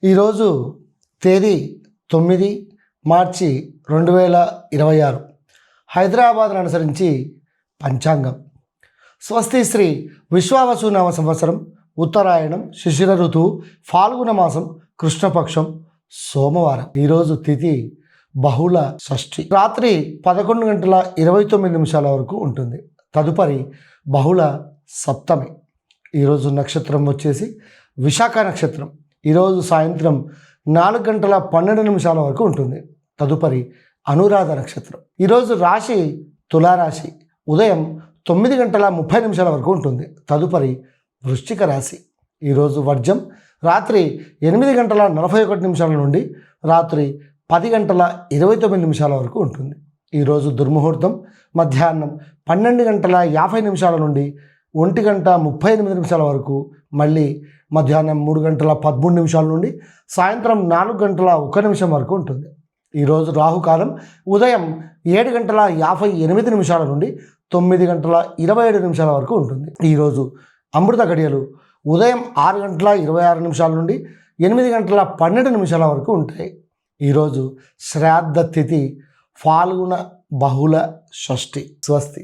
ఈరోజు తేదీ 9 మార్చి 2026 హైదరాబాద్ను అనుసరించి పంచాంగం. స్వస్తి శ్రీ విశ్వావసునామ సంవత్సరం, ఉత్తరాయణం, శిశిర ఋతువు, ఫాల్గుణ మాసం, కృష్ణపక్షం, సోమవారం. ఈరోజు తిథి బహుళ షష్ఠి. రాత్రి 11:29 వరకు ఉంటుంది. తదుపరి బహుళ సప్తమి. ఈరోజు నక్షత్రం వచ్చేసి విశాఖ నక్షత్రం. ఈరోజు సాయంత్రం 4:12 వరకు ఉంటుంది. తదుపరి అనురాధ నక్షత్రం. ఈరోజు రాశి తులారాశి. ఉదయం 9:30 వరకు ఉంటుంది. తదుపరి వృశ్చిక రాశి. ఈరోజు వర్జం రాత్రి 8:41 నుండి రాత్రి 10:29 వరకు ఉంటుంది. ఈరోజు దుర్ముహూర్తం మధ్యాహ్నం 12:50 నుండి 1:38 వరకు, మళ్ళీ మధ్యాహ్నం 3:13 నుండి సాయంత్రం 4:01 వరకు ఉంటుంది. ఈరోజు రాహుకాలం ఉదయం 7:58 నుండి 9:27 వరకు ఉంటుంది. ఈరోజు అమృత గడియలు ఉదయం 6:26 నుండి 8:12 వరకు ఉంటాయి. ఈరోజు శ్రాద్ధ తిథి ఫాల్గుణ బహుళ షష్ఠి. స్వస్తి.